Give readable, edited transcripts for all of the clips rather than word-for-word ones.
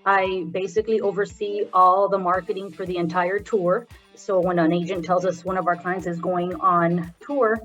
I basically oversee all the marketing for the entire tour. So when an agent tells us one of our clients is going on tour,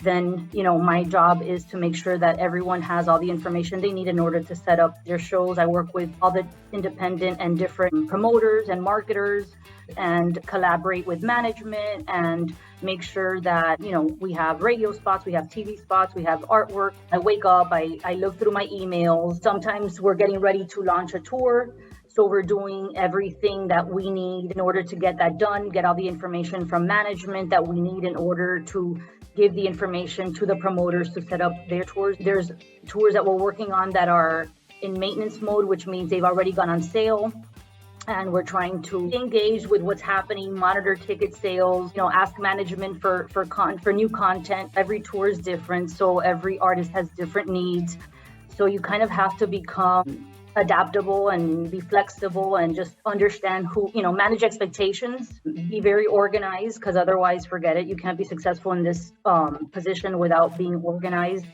then, my job is to make sure that everyone has all the information they need in order to set up their shows. I work with all the independent and different promoters and marketers and collaborate with management and make sure that, we have radio spots, we have TV spots, we have artwork. I wake up, I look through my emails. Sometimes we're getting ready to launch a tour. So we're doing everything that we need in order to get that done, get all the information from management that we need in order to give the information to the promoters to set up their tours. There's tours that we're working on that are in maintenance mode, which means they've already gone on sale. And we're trying to engage with what's happening, monitor ticket sales, ask management for new content. Every tour is different, so every artist has different needs. So you kind of have to become adaptable and be flexible and just understand manage expectations, be very organized, because otherwise, forget it. You can't be successful in this position without being organized,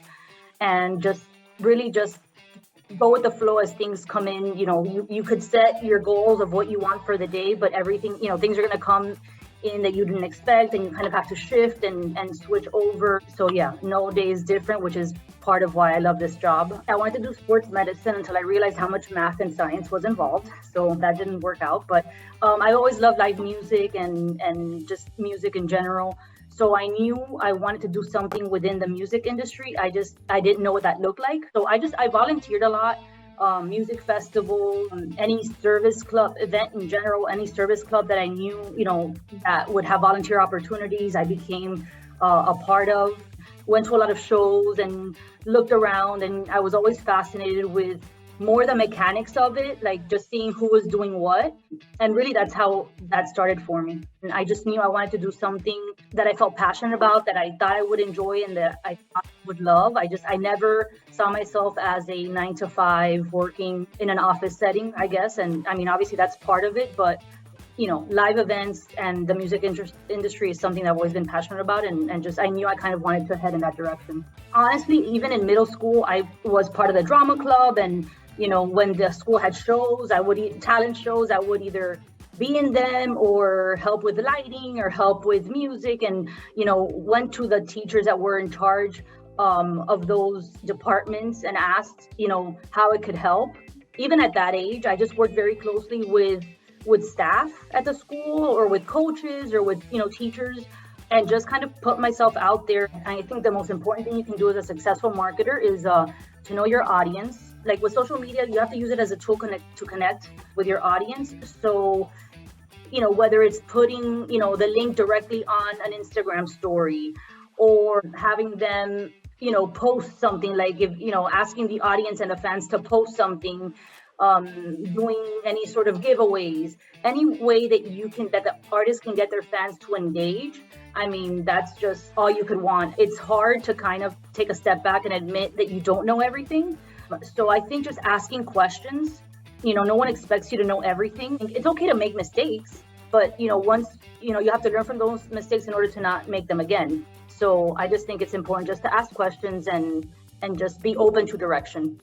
and just really just go with the flow as things come in. You could set your goals of what you want for the day, but everything, things are going to come in that you didn't expect, and you kind of have to shift and switch over. So yeah, no day is different, which is part of why I love this job. I wanted to do sports medicine until I realized how much math and science was involved. So that didn't work out. But I always loved live music and just music in general. So I knew I wanted to do something within the music industry. I didn't know what that looked like. So I volunteered a lot. Music festival, any service club event in general, any service club that I knew, that would have volunteer opportunities, I became a part of. Went to a lot of shows and looked around, and I was always fascinated with more the mechanics of it, like just seeing who was doing what. And really that's how that started for me. And I just knew I wanted to do something that I felt passionate about, that I thought I would enjoy and that I thought I would love. I never saw myself as a 9 to 5 working in an office setting, I guess. And I mean, obviously that's part of it, but live events and the music industry is something that I've always been passionate about, and just I knew I kind of wanted to head in that direction. Honestly, even in middle school, I was part of the drama club, and when the school had shows, talent shows, I would either be in them or help with lighting or help with music, and went to the teachers that were in charge of those departments and asked how it could help. Even at that age, I just worked very closely with staff at the school or with coaches or with teachers, and just kind of put myself out there. I think the most important thing you can do as a successful marketer is to know your audience. Like with social media, you have to use it as a tool to connect with your audience. So whether it's putting the link directly on an Instagram story, or having them post something, like if asking the audience and the fans to post something, doing any sort of giveaways, any way that the artist can get their fans to engage. I mean, that's just all you could want. It's hard to kind of take a step back and admit that you don't know everything. So I think just asking questions, no one expects you to know everything. It's okay to make mistakes, but once, you have to learn from those mistakes in order to not make them again. So I just think it's important just to ask questions and just be open to direction.